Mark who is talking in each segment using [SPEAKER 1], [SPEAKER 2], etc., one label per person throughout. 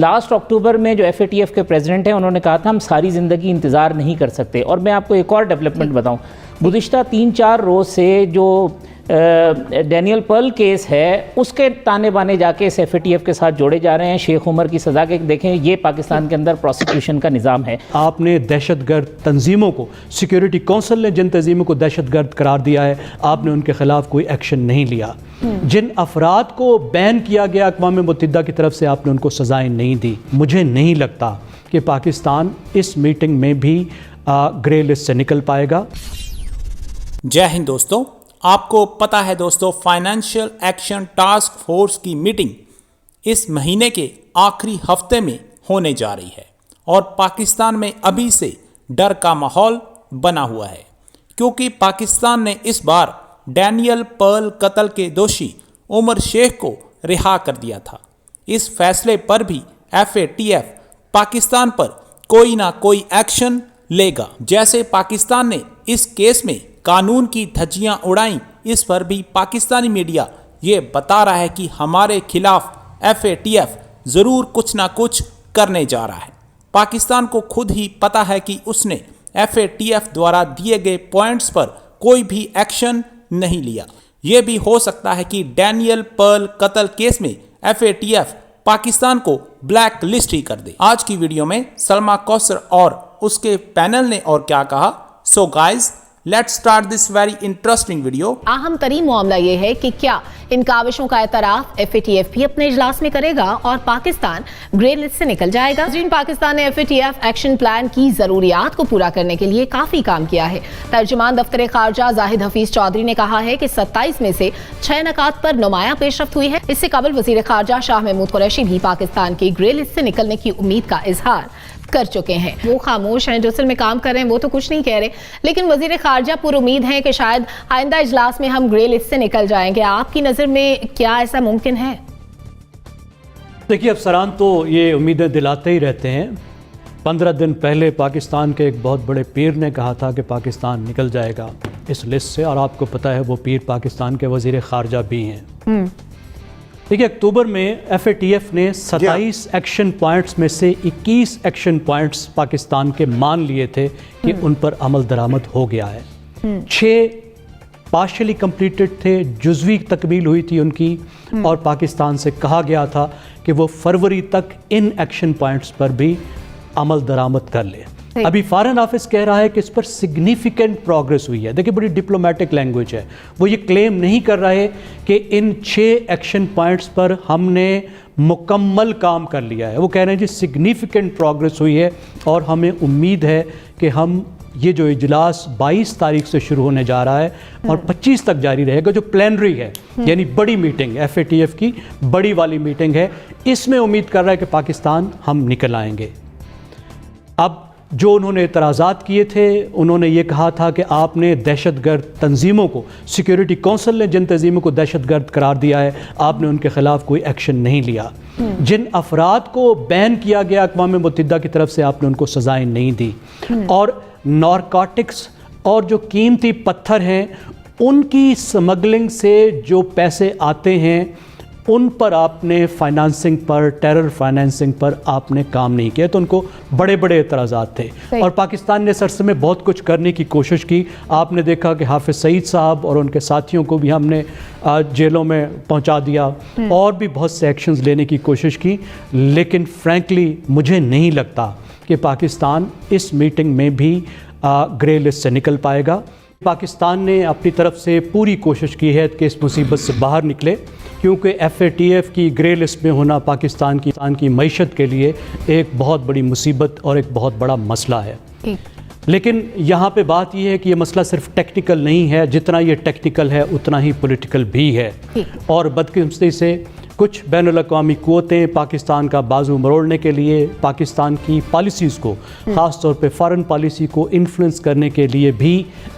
[SPEAKER 1] Last October में जो FATF के प्रेसिडेंट हैं उन्होंने कहा था हम सारी ज़िंदगी इंतज़ार नहीं कर सकते। और मैं आपको एक और डेवलपमेंट बताऊं, गुज़िश्ता 3-4 रोज़ से जो डैनियल पर्ल केस है उसके ताने बाने जाके इस FATF के साथ जोड़े जा रहे हैं। शेख उमर की सज़ा के देखें, ये पाकिस्तान के अंदर प्रोसिक्यूशन का निज़ाम है।
[SPEAKER 2] आपने दहशतगर्द तंजीमों को, सिक्योरिटी काउंसिल ने जिन तंजीमों को दहशतगर्द करार दिया है, आपने उनके खिलाफ कोई एक्शन नहीं लिया। जिन अफराद को बैन किया गया अक़वाम मुत्तहिदा की तरफ से, आपने उनको सज़ाएं नहीं दी। मुझे नहीं लगता कि पाकिस्तान इस मीटिंग में भी ग्रे लिस्ट से निकल पाएगा।
[SPEAKER 3] जय हिंद दोस्तों, आपको पता है दोस्तों, फाइनेंशियल एक्शन टास्क फोर्स की मीटिंग इस महीने के आखिरी हफ्ते में होने जा रही है और पाकिस्तान में अभी से डर का माहौल बना हुआ है, क्योंकि पाकिस्तान ने इस बार डैनियल पर्ल कत्ल के दोषी उमर शेख को रिहा कर दिया था। इस फैसले पर भी FATF पाकिस्तान पर कोई ना कोई एक्शन लेगा। जैसे पाकिस्तान ने इस केस में कानून की धज्जियां उड़ाई, इस पर भी पाकिस्तानी मीडिया ये बता रहा है कि हमारे खिलाफ FATF ज़रूर कुछ ना कुछ करने जा रहा है। पाकिस्तान को खुद ही पता है कि उसने FATF द्वारा दिए गए पॉइंट्स पर कोई भी एक्शन नहीं लिया। यह भी हो सकता है कि डैनियल पर्ल कत्ल केस में FATF पाकिस्तान को ब्लैक लिस्ट ही कर दे। आज की वीडियो में सलमा कौसर और उसके पैनल ने और क्या कहा, so guys let's start this very interesting video.
[SPEAKER 4] अहम तरीन मामला यह है कि क्या इन काविशों का एतराफ FATF भी अपने इजलास में करेगा और पाकिस्तान ग्रे लिस्ट से निकल जाएगा। पाकिस्तान ने FATF एक्शन प्लान की जरूरियात को पूरा करने के लिए काफी काम किया है। तर्जुमान दफ्तर खारजा जाहिद हफीज चौधरी ने कहा है कि 27 में से 6 नकात पर नुमाया पेशरफ्त हुई है। इससे कबल वजीर खारजा शाह महमूद कुरैशी भी पाकिस्तान की ग्रे लिस्ट से निकलने की उम्मीद का इजहार कर चुके हैं। वो खामोश हैं, जो असल में काम कर रहे हैं वो तो कुछ नहीं कह रहे, लेकिन वजीर खारजा पुर उम्मीद है कि शायद आइंदा इजलास में हम ग्रे लिस्ट से निकल जाएंगे। आपकी नजर में क्या ऐसा मुमकिन है?
[SPEAKER 2] देखिए, अफसरान तो ये उम्मीदें दिलाते ही रहते हैं। 15 दिन पहले पाकिस्तान के एक बहुत बड़े पीर ने कहा था कि पाकिस्तान निकल जाएगा इस लिस्ट से, और आपको पता है वो पीर पाकिस्तान के वजीर खारजा भी हैं। देखिए, अक्टूबर में FATF ने 27 एक्शन पॉइंट्स में से 21 एक्शन पॉइंट्स पाकिस्तान के मान लिए थे कि उन पर अमल दरामद हो गया है। 6 पार्शली कंप्लीटेड थे, जुज़वी तकमील हुई थी उनकी, और पाकिस्तान से कहा गया था कि वो फरवरी तक इन एक्शन पॉइंट्स पर भी अमल दरामद कर ले। अभी फॉरेन ऑफिस कह रहा है कि इस पर सिग्निफिकेंट प्रोग्रेस हुई है। देखिए, बड़ी डिप्लोमेटिक लैंग्वेज है। वो ये क्लेम नहीं कर रहे कि इन 6 एक्शन पॉइंट्स पर हमने मुकम्मल काम कर लिया है। वो कह रहे हैं जी सिग्निफिकेंट प्रोग्रेस हुई है, और हमें उम्मीद है कि हम ये जो इजलास 22 तारीख से शुरू होने जा रहा है और 25 तक जारी रहेगा, जो प्लेनरी है यानी बड़ी मीटिंग FATF की बड़ी वाली मीटिंग है, इसमें उम्मीद कर रहा है कि पाकिस्तान हम निकल आएंगे। अब जो उन्होंने एतराज़ात किए थे, उन्होंने ये कहा था कि आपने दहशतगर्द तंजीमों को, सिक्योरिटी काउंसिल ने जिन तंजीमों को दहशतगर्द करार दिया है, आपने उनके खिलाफ कोई एक्शन नहीं लिया। जिन अफराद को बैन किया गया अक़वाम मुत्तहिदा की तरफ से, आपने उनको सज़ाएं नहीं दी। और नारकोटिक्स और जो कीमती पत्थर हैं, उनकी स्मगलिंग से जो पैसे आते हैं, उन पर आपने फाइनेंसिंग पर, टेरर फाइनेंसिंग पर आपने काम नहीं किया। तो उनको बड़े बड़े एतराज़ात थे, और पाकिस्तान ने सरसे में बहुत कुछ करने की कोशिश की। आपने देखा कि हाफिज़ सईद साहब और उनके साथियों को भी हमने जेलों में पहुंचा दिया, और भी बहुत से एक्शंस लेने की कोशिश की, लेकिन फ्रैंकली मुझे नहीं लगता कि पाकिस्तान इस मीटिंग में भी ग्रे लिस्ट से निकल पाएगा। पाकिस्तान ने अपनी तरफ से पूरी कोशिश की है कि इस मुसीबत से बाहर निकले, क्योंकि FATF की ग्रे लिस्ट में होना पाकिस्तान की मईशत के लिए एक बहुत बड़ी मुसीबत और एक बहुत बड़ा मसला है। लेकिन यहाँ पे बात यह है कि ये मसला सिर्फ टेक्निकल नहीं है, जितना ये टेक्निकल है उतना ही पॉलिटिकल भी है। और बदकिस्मती से कुछ बैनुल-अक़वामी क़ुव्वतें पाकिस्तान का बाजू मरोड़ने के लिए, पाकिस्तान की पॉलिसीज़ को, ख़ास तौर पे फ़ॉरेन पॉलिसी को इन्फ्लुएंस करने के लिए भी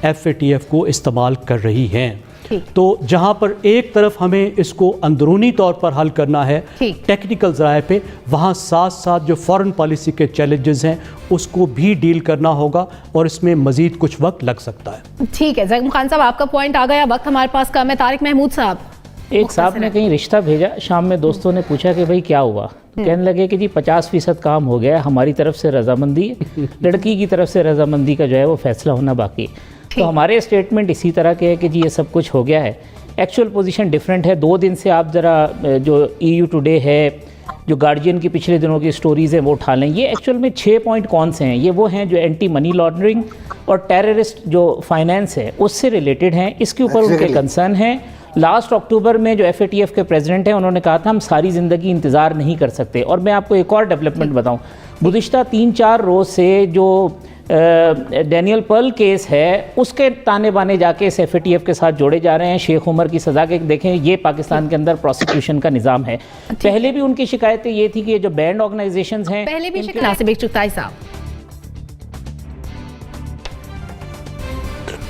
[SPEAKER 2] FATF को इस्तेमाल कर रही हैं। तो जहां पर एक तरफ हमें इसको अंदरूनी तौर पर हल करना है टेक्निकल ज़राए पे, वहां साथ साथ जो फॉरेन पॉलिसी के चैलेंजेस हैं उसको भी डील करना होगा, और इसमें मजीद कुछ वक्त लग सकता है।
[SPEAKER 4] ठीक है ज़ैद खान साहब, आपका पॉइंट आ गया, वक्त हमारे पास कम है। तारिक महमूद साहब,
[SPEAKER 1] एक साहब ने कहीं रिश्ता भेजा, शाम में दोस्तों ने पूछा कि भाई क्या हुआ, तो कहने लगे कि जी 50% काम हो गया है, हमारी तरफ से रजामंदी है, लड़की की तरफ से रजामंदी का जो है वो फैसला होना बाकी है। तो हमारे स्टेटमेंट इसी तरह के है कि जी ये सब कुछ हो गया है। एक्चुअल पोजीशन डिफरेंट है। 2 दिन से आप ज़रा जो EU टुडे है, जो गार्जियन की पिछले दिनों की स्टोरीज़ हैं वो उठा लें। ये एक्चुअल में 6 पॉइंट कौन से हैं? ये वो हैं जो एंटी मनी लॉन्ड्रिंग और टेररिस्ट जो फाइनेंस है उससे रिलेटेड हैं। इसके ऊपर उनके कंसर्न हैं। लास्ट अक्टूबर में जो FATF के प्रेसिडेंट हैं उन्होंने कहा था हम सारी ज़िंदगी इंतज़ार नहीं कर सकते। और मैं आपको एक और डेवलपमेंट बताऊँ, गुज़िश्ता 3-4 रोज़ से जो डैनियल पर्ल केस है उसके ताने बाने जाके इस FATF के साथ जोड़े जा रहे हैं। शेख उमर की सज़ा के देखें, ये पाकिस्तान के अंदर प्रोसिक्यूशन का निज़ाम है। पहले भी उनकी शिकायतें ये थी कि ये जो बैंड ऑर्गेनाइजेशंस हैं,
[SPEAKER 4] पहले भी नासिब चुगताई साहब,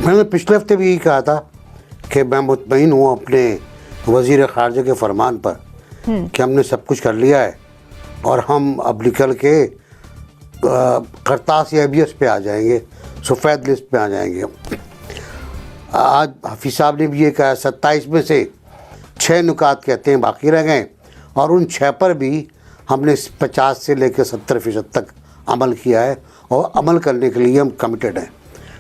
[SPEAKER 5] मैंने पिछले हफ्ते भी यही कहा था कि मैं मुतमईन हूँ अपने वज़ीर ख़ारजा के फरमान पर कि हमने सब कुछ कर लिया है और हम अब निकल के करतास या ABS पे आ जाएंगे, सफ़ेद लिस्ट पे आ जाएंगे। आज हफीज़ साहब ने भी ये कहा 27 में से 6 नुकात कहते हैं बाकी रह गए और उन 6 पर भी हमने 50 से लेकर 70% तक अमल किया है और अमल करने के लिए हम कमिटेड हैं।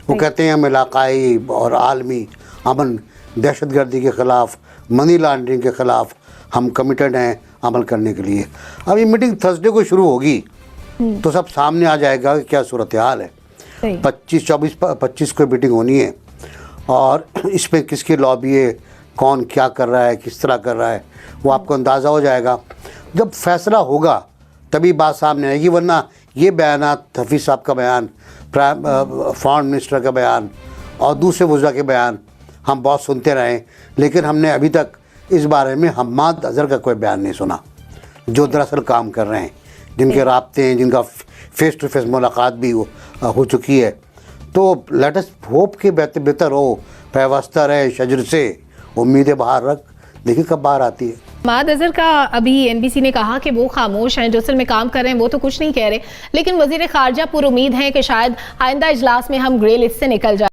[SPEAKER 5] वो कहते हैं हम इलाकाई और आलमी अमन, दहशतगर्दी के ख़िलाफ़, मनी लॉन्ड्रिंग के ख़िलाफ़ हम कमिटेड हैं अमल करने के लिए। अब ये मीटिंग थर्सडे को शुरू होगी तो सब सामने आ जाएगा कि क्या सूरत हाल है। 25 को मीटिंग होनी है और इसमें किसकी लॉबी है, कौन क्या कर रहा है, किस तरह कर रहा है, वो आपको अंदाज़ा हो जाएगा। जब फैसला होगा तभी बात सामने आएगी, वरना ये बयानात, हफीज़ साहब का बयान, फॉरेन मिनिस्टर का बयान और दूसरे वज़रा के बयान हम बहुत सुनते रहे, लेकिन हमने अभी तक इस बारे में हम्माद अज़हर का कोई बयान नहीं सुना, जो दरअसल काम कर रहे हैं, जिनके राब्ते हैं, जिनका फेस टू फेस मुलाकात भी हो चुकी है। तो लेट अस होप कि बेहतर हो, पैवस्ता रहे शजर से, उम्मीदें बाहर रख, देखिए कब बाहर आती है।
[SPEAKER 4] हम्माद अज़हर का अभी NBC ने कहा कि वो खामोश हैं, जो असल में काम कर रहे हैं वो तो कुछ नहीं कह रहे, लेकिन वज़ीर ख़ारजा पुर उम्मीद हैं कि शायद आइंदा इजलास में हम ग्रे लिस्ट से निकल जाए।